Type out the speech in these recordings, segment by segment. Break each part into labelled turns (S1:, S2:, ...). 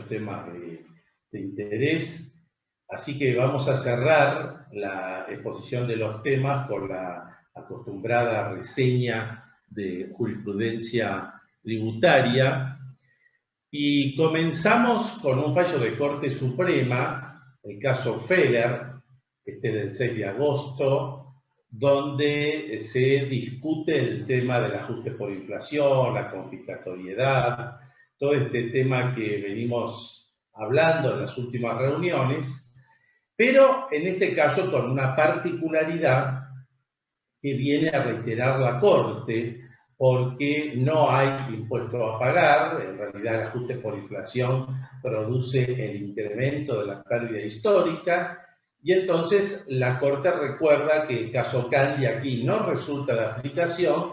S1: temas de interés. Así que vamos a cerrar la exposición de los temas con la acostumbrada reseña de jurisprudencia tributaria. Y comenzamos con un fallo de Corte Suprema, el caso Feller, del 6 de agosto, donde se discute el tema del ajuste por inflación, la confiscatoriedad, todo este tema que venimos hablando en las últimas reuniones, pero en este caso con una particularidad que viene a reiterar la Corte, porque no hay impuesto a pagar. En realidad el ajuste por inflación produce el incremento de la pérdida histórica, y entonces la Corte recuerda que el caso Candy aquí no resulta de aplicación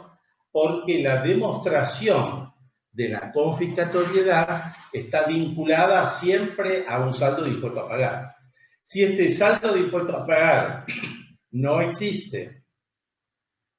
S1: porque la demostración de la confiscatoriedad está vinculada siempre a un saldo de impuesto a pagar. Si este saldo de impuesto a pagar no existe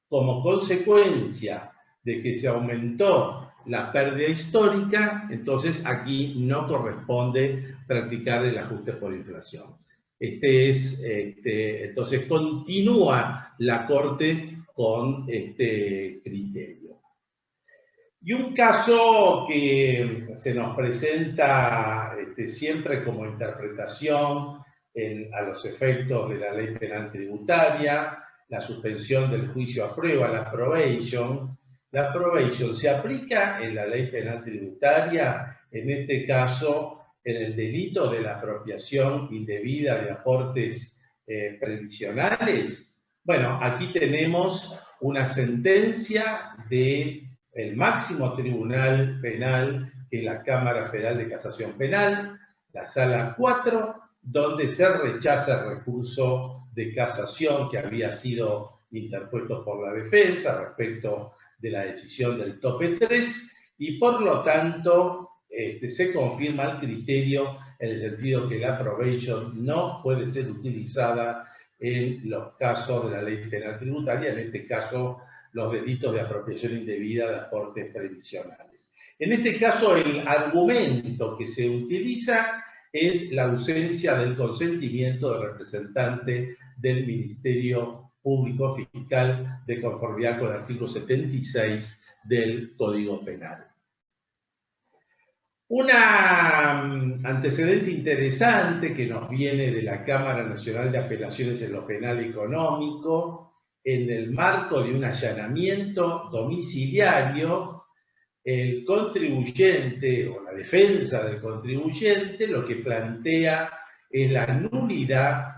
S1: como consecuencia de que se aumentó la pérdida histórica, entonces aquí no corresponde practicar el ajuste por inflación. Entonces continúa la Corte con este criterio. Y un caso que se nos presenta siempre como interpretación a los efectos de la ley penal tributaria, la suspensión del juicio a prueba, la probation. La probation se aplica en la ley penal tributaria, en este caso, en el delito de la apropiación indebida de aportes previsionales. Bueno, aquí tenemos una sentencia del máximo tribunal penal, que es la Cámara Federal de Casación Penal, la Sala 4, donde se rechaza el recurso de casación que había sido interpuesto por la defensa respecto de la decisión del tope 3, y por lo tanto se confirma el criterio en el sentido que la probation no puede ser utilizada en los casos de la ley penal tributaria, en este caso los delitos de apropiación indebida de aportes previsionales. En este caso el argumento que se utiliza es la ausencia del consentimiento del representante del Ministerio Público Fiscal de conformidad con el artículo 76 del Código Penal. Un antecedente interesante que nos viene de la Cámara Nacional de Apelaciones en lo Penal Económico, en el marco de un allanamiento domiciliario, el contribuyente o la defensa del contribuyente lo que plantea es la nulidad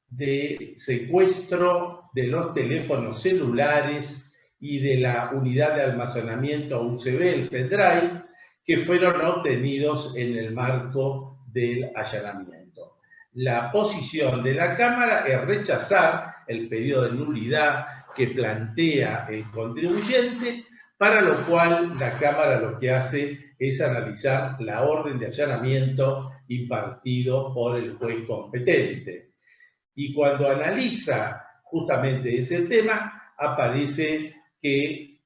S1: de secuestro de los teléfonos celulares y de la unidad de almacenamiento USB, el pendrive, que fueron obtenidos en el marco del allanamiento. La posición de la Cámara es rechazar el pedido de nulidad que plantea el contribuyente, para lo cual la Cámara lo que hace es analizar la orden de allanamiento impartido por el juez competente. Y cuando analiza justamente ese tema, aparece que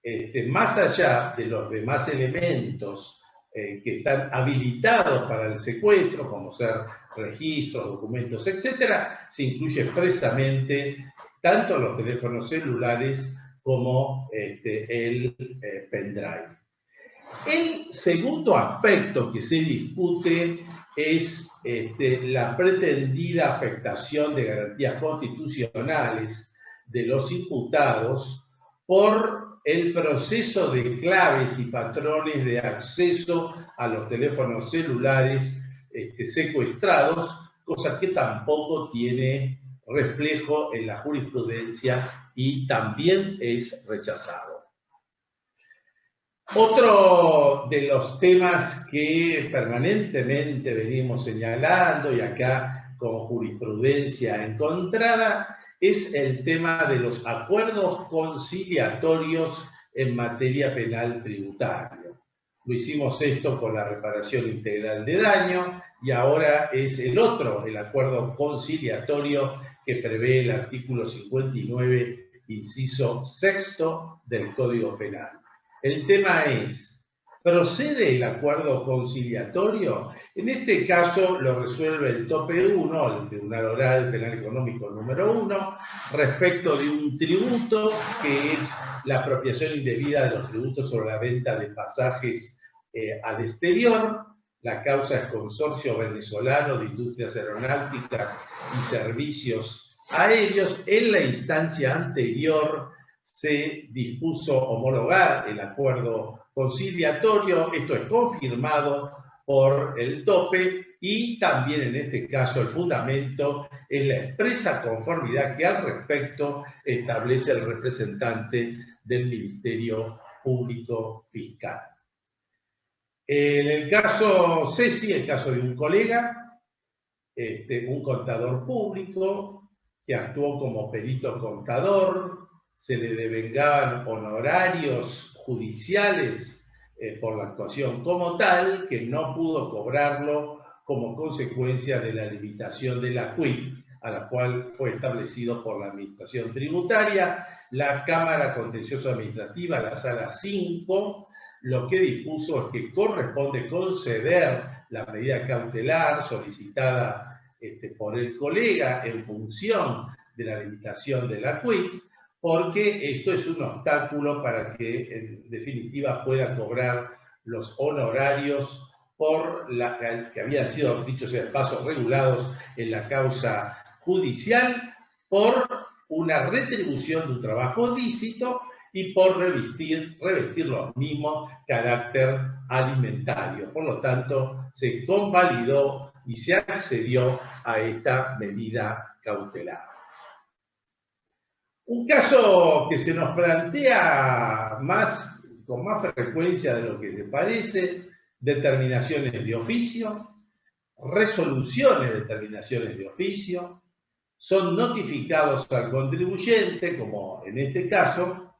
S1: más allá de los demás elementos que están habilitados para el secuestro, como ser registros, documentos, etc., se incluye expresamente tanto los teléfonos celulares como el pendrive. El segundo aspecto que se discute es la pretendida afectación de garantías constitucionales de los imputados por el proceso de claves y patrones de acceso a los teléfonos celulares secuestrados, cosa que tampoco tiene reflejo en la jurisprudencia y también es rechazado. Otro de los temas que permanentemente venimos señalando, y acá con jurisprudencia encontrada, es el tema de los acuerdos conciliatorios en materia penal tributaria. Lo hicimos esto con la reparación integral de daño, y ahora es el acuerdo conciliatorio que prevé el artículo 59, inciso 6 del Código Penal. El tema es, ¿Procede el acuerdo conciliatorio? En este caso lo resuelve el tope 1, el Tribunal Oral Penal Económico número 1, respecto de un tributo que es la apropiación indebida de los tributos sobre la venta de pasajes al exterior. La causa es Consorcio Venezolano de Industrias Aeronáuticas y Servicios Aéreos. En la instancia anterior se dispuso homologar el acuerdo conciliatorio. Esto es confirmado por el tope y también en este caso el fundamento es la expresa conformidad que al respecto establece el representante del Ministerio Público Fiscal. En el caso Ceci, el caso de un colega, un contador público que actuó como perito contador, se le devengaban honorarios judiciales por la actuación como tal, que no pudo cobrarlo como consecuencia de la limitación de la CUIP, a la cual fue establecido por la Administración Tributaria. La Cámara Contencioso Administrativa, la Sala 5, lo que dispuso es que corresponde conceder la medida cautelar solicitada por el colega en función de la limitación de la CUIP, porque esto es un obstáculo para que en definitiva pueda cobrar los honorarios que habían sido, dicho sea de paso, regulados en la causa judicial por una retribución de un trabajo lícito y por revestir los mismos carácter alimentario. Por lo tanto, se convalidó y se accedió a esta medida cautelar. Un caso que se nos plantea con más frecuencia de lo que se parece: determinaciones de oficio, resoluciones de determinaciones de oficio, son notificados al contribuyente, como en este caso,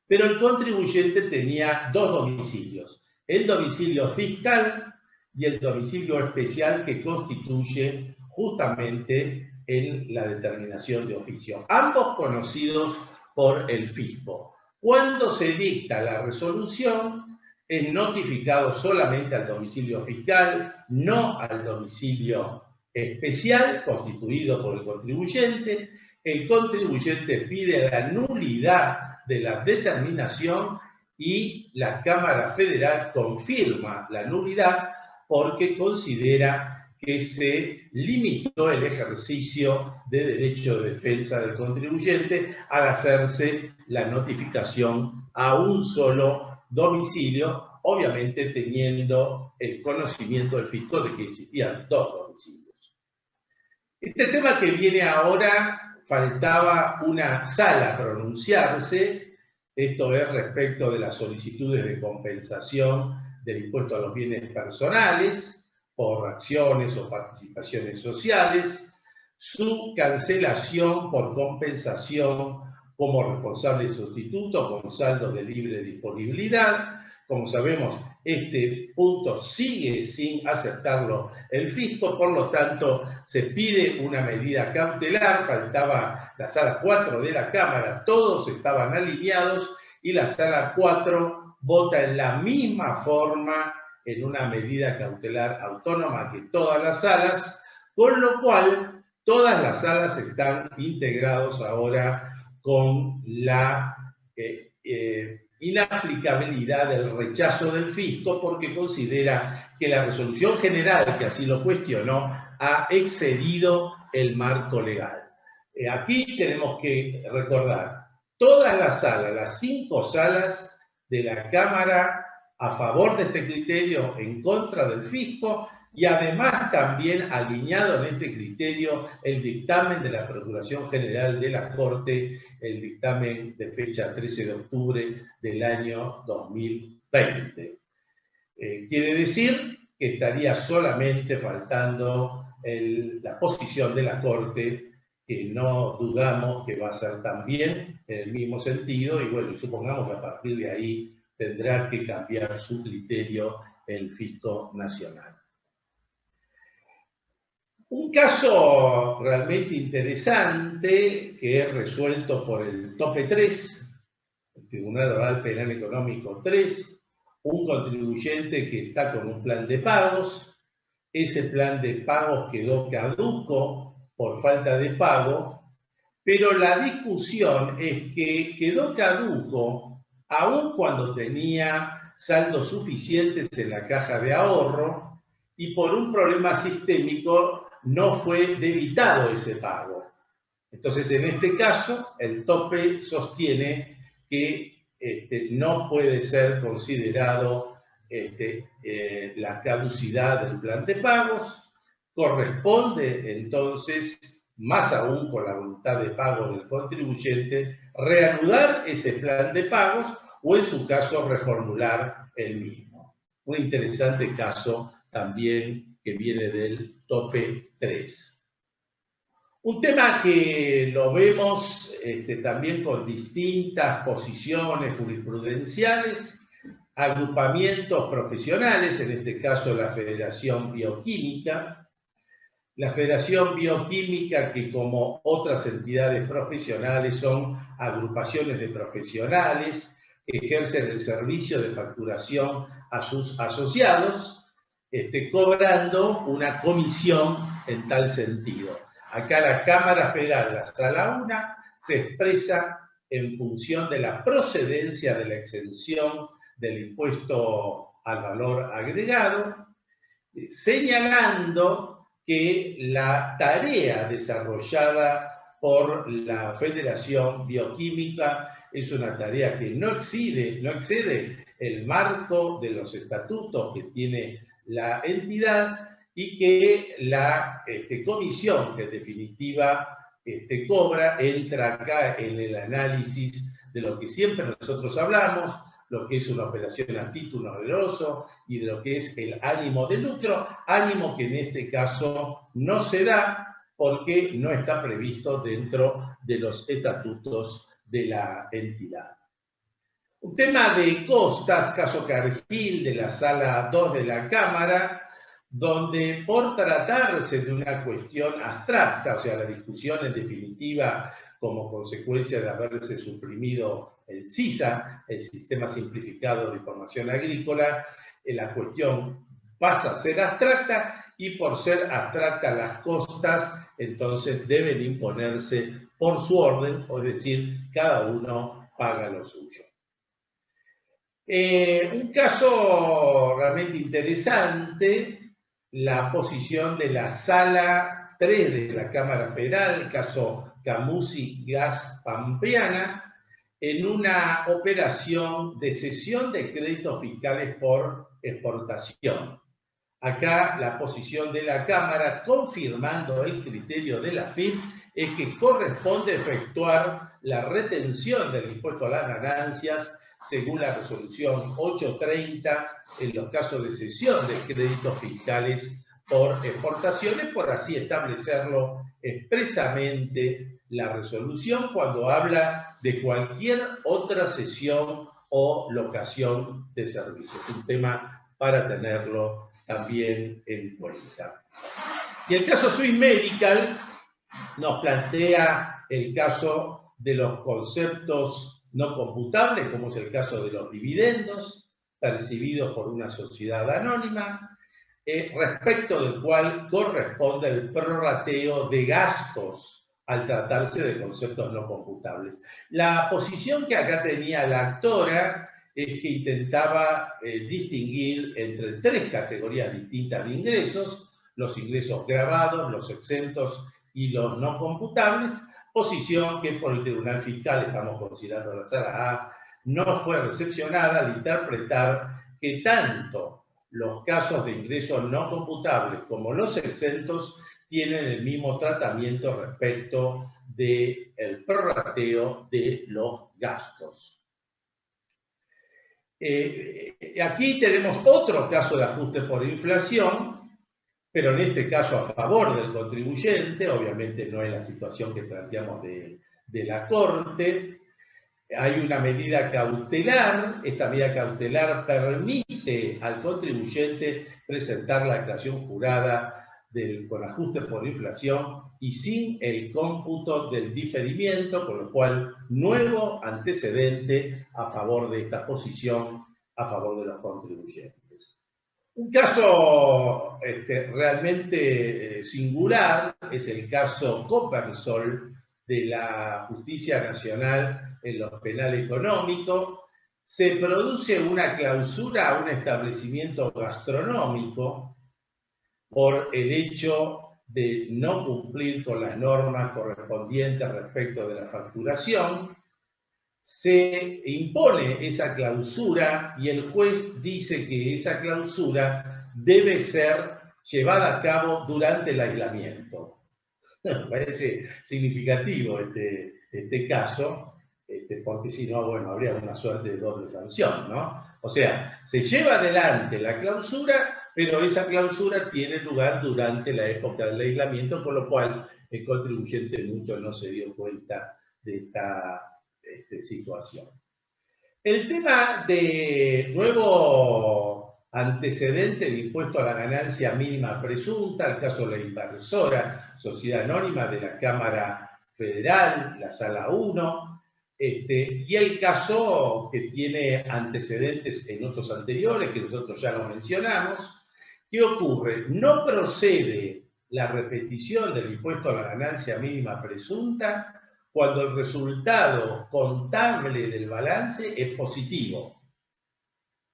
S1: pero el contribuyente tenía dos domicilios: el domicilio fiscal y el domicilio especial que constituye justamente en la determinación de oficio, ambos conocidos por el fisco. Cuando se dicta la resolución, es notificado solamente al domicilio fiscal, no al domicilio especial constituido por el contribuyente. El contribuyente pide la nulidad de la determinación y la Cámara Federal confirma la nulidad porque considera que se limitó el ejercicio de derecho de defensa del contribuyente al hacerse la notificación a un solo domicilio, obviamente teniendo el conocimiento del fisco de que existían dos domicilios. Este tema que viene ahora, faltaba una sala pronunciarse. Esto es respecto de las solicitudes de compensación del impuesto a los bienes personales por acciones o participaciones sociales, su cancelación por compensación como responsable sustituto con saldo de libre disponibilidad. Como sabemos, este punto sigue sin aceptarlo el fisco, por lo tanto se pide una medida cautelar. Faltaba la sala 4 de la Cámara, todos estaban alineados y la sala 4 vota en la misma forma en una medida cautelar autónoma que todas las salas, con lo cual todas las salas están integrados ahora con la inaplicabilidad del rechazo del fisco, porque considera que la resolución general, que así lo cuestionó, ha excedido el marco legal. Aquí tenemos que recordar, todas las salas, las 5 salas de la Cámara, a favor de este criterio, en contra del fisco, y además también alineado en este criterio el dictamen de la Procuración General de la Corte, el dictamen de fecha 13 de octubre del año 2020. Quiere decir que estaría solamente faltando la posición de la Corte, que no dudamos que va a ser también en el mismo sentido, y bueno, supongamos que a partir de ahí tendrá que cambiar su criterio el fisco nacional. Un caso realmente interesante que es resuelto por el tope 3, el Tribunal Oral Penal Económico 3, un contribuyente que está con un plan de pagos, ese plan de pagos quedó caduco por falta de pago, pero la discusión es que quedó caduco aun cuando tenía saldos suficientes en la caja de ahorro y por un problema sistémico no fue debitado ese pago. Entonces, en este caso, el tope sostiene que no puede ser considerado la caducidad del plan de pagos, corresponde entonces, más aún con la voluntad de pago del contribuyente, reanudar ese plan de pagos o en su caso reformular el mismo. Un interesante caso también que viene del tope 3. Un tema que lo vemos también con distintas posiciones jurisprudenciales, agrupamientos profesionales, en este caso la Federación Bioquímica. La Federación Bioquímica, que como otras entidades profesionales son agrupaciones de profesionales que ejercen el servicio de facturación a sus asociados, cobrando una comisión en tal sentido. Acá la Cámara Federal, la Sala 1, se expresa en función de la procedencia de la exención del impuesto al valor agregado, señalando que la tarea desarrollada por la Federación Bioquímica es una tarea que no excede el marco de los estatutos que tiene la entidad y que la comisión que en definitiva cobra entra acá en el análisis de lo que siempre nosotros hablamos, lo que es una operación a título oneroso y de lo que es el ánimo de lucro, ánimo que en este caso no se da porque no está previsto dentro de los estatutos de la entidad. Un tema de costas, caso Cargill de la Sala 2 de la Cámara, donde por tratarse de una cuestión abstracta, o sea, la discusión en definitiva como consecuencia de haberse suprimido el SISA, el Sistema Simplificado de Información Agrícola, la cuestión pasa a ser abstracta y por ser abstracta las costas, entonces deben imponerse por su orden, es decir, cada uno paga lo suyo. Un caso realmente interesante, la posición de la Sala 3 de la Cámara Federal, el caso Camusi Gas Pampeana, en una operación de cesión de créditos fiscales por exportación. Acá la posición de la Cámara, confirmando el criterio de la FIP, es que corresponde efectuar la retención del impuesto a las ganancias según la resolución 830 en los casos de cesión de créditos fiscales por exportaciones, por así establecerlo expresamente la resolución cuando habla de cualquier otra cesión o locación de servicios. Un tema para tenerlo también en cuenta. Y el caso Swiss Medical nos plantea el caso de los conceptos no computables, como es el caso de los dividendos percibidos por una sociedad anónima, respecto del cual corresponde el prorrateo de gastos al tratarse de conceptos no computables. La posición que acá tenía la actora es que intentaba distinguir entre tres categorías distintas de ingresos, los ingresos grabados, los exentos y los no computables, posición que por el Tribunal Fiscal, estamos considerando la Sala A, no fue recepcionada al interpretar que tanto los casos de ingresos no computables como los exentos tienen el mismo tratamiento respecto del prorrateo de los gastos. Aquí tenemos otro caso de ajuste por inflación, pero en este caso a favor del contribuyente, obviamente no es la situación que planteamos de la Corte. Hay una medida cautelar, esta medida cautelar permite al contribuyente presentar la declaración jurada con ajuste por inflación y sin el cómputo del diferimiento, con lo cual nuevo antecedente a favor de esta posición a favor de los contribuyentes. Un caso realmente singular es el caso Coppersol de la Justicia Nacional en lo penal económico. Se produce una clausura a un establecimiento gastronómico por el hecho de no cumplir con las normas correspondientes respecto de la facturación. Se impone esa clausura y el juez dice que esa clausura debe ser llevada a cabo durante el aislamiento. Me parece significativo este caso, porque si no, bueno, habría una suerte de doble sanción, ¿no? O sea, se lleva adelante la clausura, pero esa clausura tiene lugar durante la época del aislamiento, con lo cual el contribuyente mucho no se dio cuenta de esta situación. El tema de nuevo antecedente de impuesto a la ganancia mínima presunta, el caso de la inversora, sociedad anónima de la Cámara Federal, la Sala 1, y el caso que tiene antecedentes en otros anteriores, que nosotros ya lo mencionamos. ¿Qué ocurre? No procede la repetición del impuesto a la ganancia mínima presunta cuando el resultado contable del balance es positivo.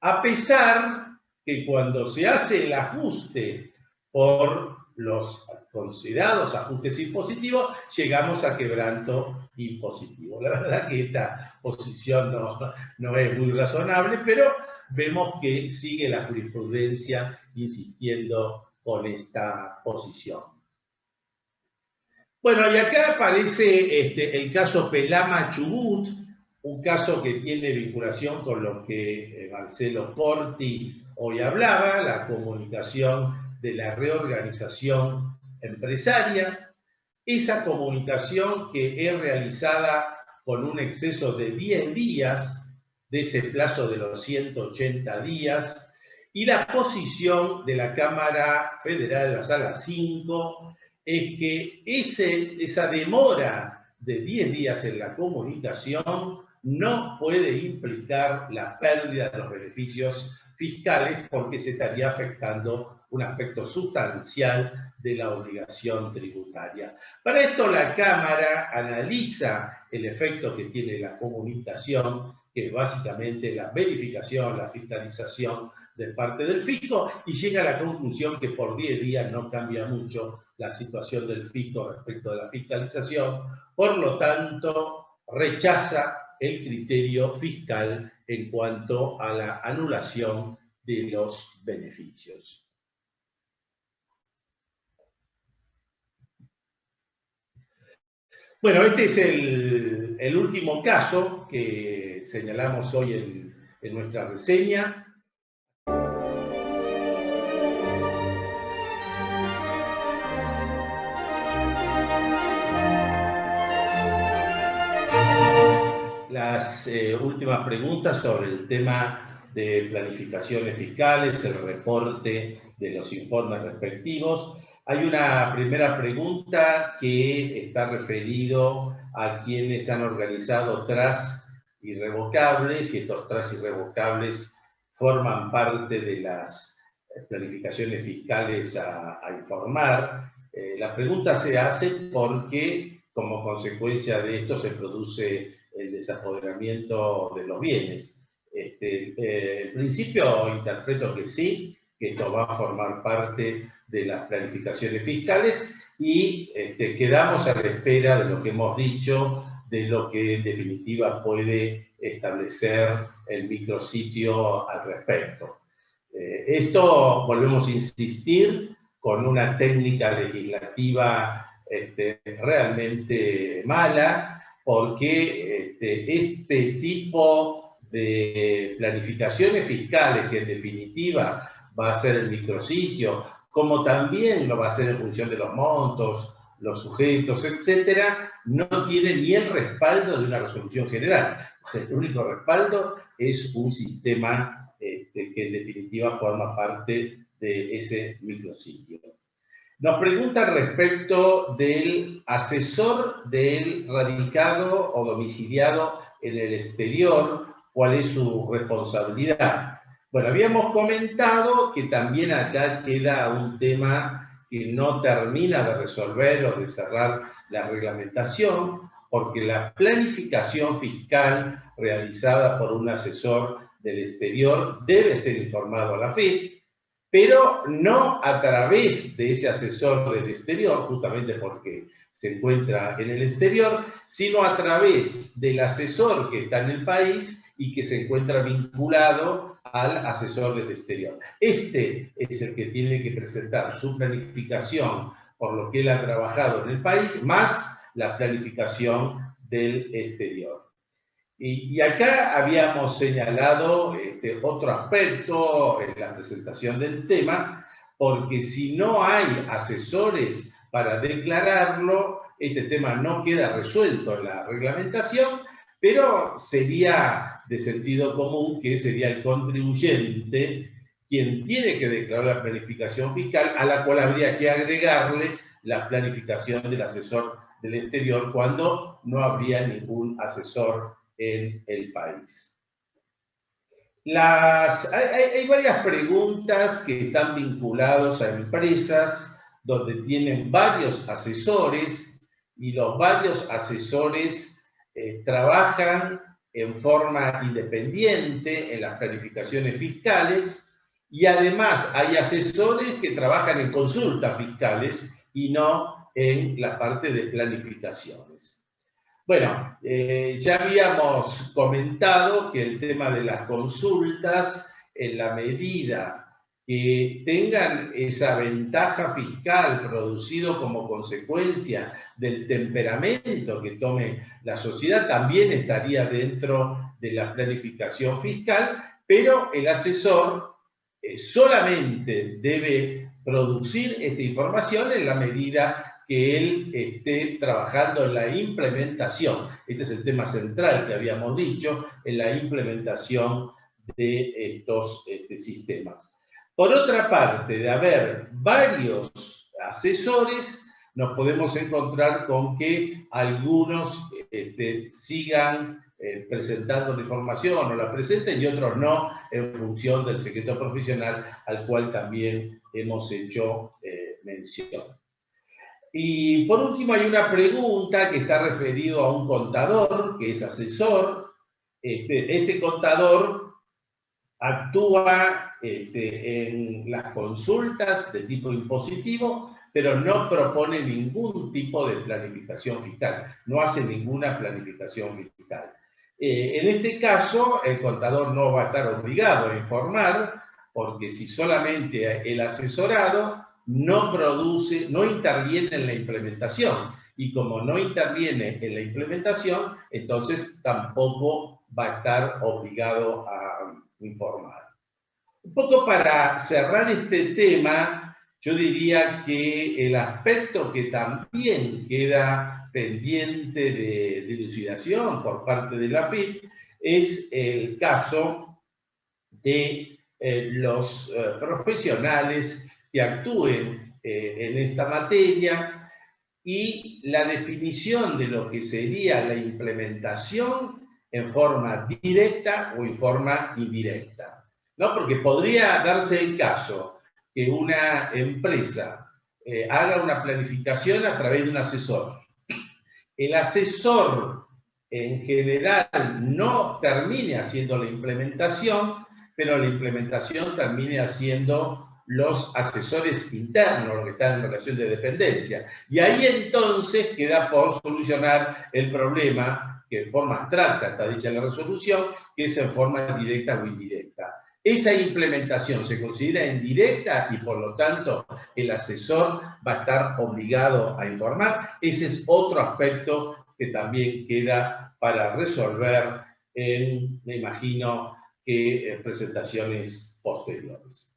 S1: A pesar que cuando se hace el ajuste por los considerados ajustes impositivos, llegamos a quebranto impositivo. La verdad que esta posición no es muy razonable, pero vemos que sigue la jurisprudencia insistiendo con esta posición. Bueno, y acá aparece el caso Pelama Chubut, un caso que tiene vinculación con lo que Marcelo Corti hoy hablaba, la comunicación de la reorganización empresaria. Esa comunicación que es realizada con un exceso de 10 días, de ese plazo de los 180 días, y la posición de la Cámara Federal de la Sala 5 es que esa demora de 10 días en la comunicación no puede implicar la pérdida de los beneficios fiscales porque se estaría afectando un aspecto sustancial de la obligación tributaria. Para esto la Cámara analiza el efecto que tiene la comunicación, que es básicamente la verificación, la fiscalización de parte del fisco, y llega a la conclusión que por 10 días no cambia mucho la situación del fisco respecto de la fiscalización, por lo tanto rechaza el criterio fiscal en cuanto a la anulación de los beneficios. Bueno, este es el último caso que señalamos hoy en nuestra reseña. Las últimas preguntas sobre el tema de planificaciones fiscales, el reporte de los informes respectivos. Hay una primera pregunta que está referido a quienes han organizado TRAS irrevocables, y estos TRAS irrevocables forman parte de las planificaciones fiscales a informar. La pregunta se hace porque, como consecuencia de esto, se produce el desapoderamiento de los bienes. En principio interpreto que sí, que esto va a formar parte de las planificaciones fiscales y quedamos a la espera de lo que hemos dicho, de lo que en definitiva puede establecer el micrositio al respecto. Esto, volvemos a insistir, con una técnica legislativa realmente mala, porque este tipo de planificaciones fiscales, que en definitiva va a ser el micrositio, como también lo va a hacer en función de los montos, los sujetos, etcétera, no tiene ni el respaldo de una resolución general. El único respaldo es un sistema que en definitiva forma parte de ese micrositio. Nos pregunta respecto del asesor del radicado o domiciliado en el exterior, cuál es su responsabilidad. Bueno, habíamos comentado que también acá queda un tema que no termina de resolver o de cerrar la reglamentación, porque la planificación fiscal realizada por un asesor del exterior debe ser informado a la FIP, pero no a través de ese asesor del exterior, justamente porque se encuentra en el exterior, sino a través del asesor que está en el país y que se encuentra vinculado al asesor del exterior. Este es el que tiene que presentar su planificación por lo que él ha trabajado en el país, más la planificación del exterior. Y acá habíamos señalado otro aspecto en la presentación del tema, porque si no hay asesores para declararlo, este tema no queda resuelto en la reglamentación, pero sería de sentido común que sería el contribuyente quien tiene que declarar la planificación fiscal, a la cual habría que agregarle la planificación del asesor del exterior cuando no habría ningún asesor en el país. Hay varias preguntas que están vinculadas a empresas donde tienen varios asesores y los varios asesores trabajan en forma independiente en las planificaciones fiscales y además hay asesores que trabajan en consultas fiscales y no en la parte de planificaciones. Bueno, ya habíamos comentado que el tema de las consultas, en la medida que tengan esa ventaja fiscal producido como consecuencia del temperamento que tome la sociedad, también estaría dentro de la planificación fiscal, pero el asesor solamente debe producir esta información en la medida que él esté trabajando en la implementación. Este es el tema central que habíamos dicho, en la implementación de estos sistemas. Por otra parte, de haber varios asesores, nos podemos encontrar con que algunos sigan presentando la información o la presenten y otros no, en función del secreto profesional al cual también hemos hecho mención. Y por último hay una pregunta que está referido a un contador que es asesor. Este contador actúa en las consultas de tipo impositivo, pero no propone ningún tipo de planificación fiscal, no hace ninguna planificación fiscal. En este caso, el contador no va a estar obligado a informar, porque si solamente el asesorado no produce, no interviene en la implementación, y como no interviene en la implementación, entonces tampoco va a estar obligado a informar. Un poco para cerrar este tema, yo diría que el aspecto que también queda pendiente de dilucidación por parte de la FIP es el caso de los profesionales que actúen en esta materia y la definición de lo que sería la implementación en forma directa o en forma indirecta, ¿no? Porque podría darse el caso que una empresa haga una planificación a través de un asesor. El asesor en general no termine haciendo la implementación, pero la implementación termine haciendo los asesores internos, los que están en relación de dependencia. Y ahí entonces queda por solucionar el problema, que en forma abstracta está dicha la resolución, que es en forma directa o indirecta. Esa implementación se considera indirecta y por lo tanto el asesor va a estar obligado a informar. Ese es otro aspecto que también queda para resolver en, me imagino, que presentaciones posteriores.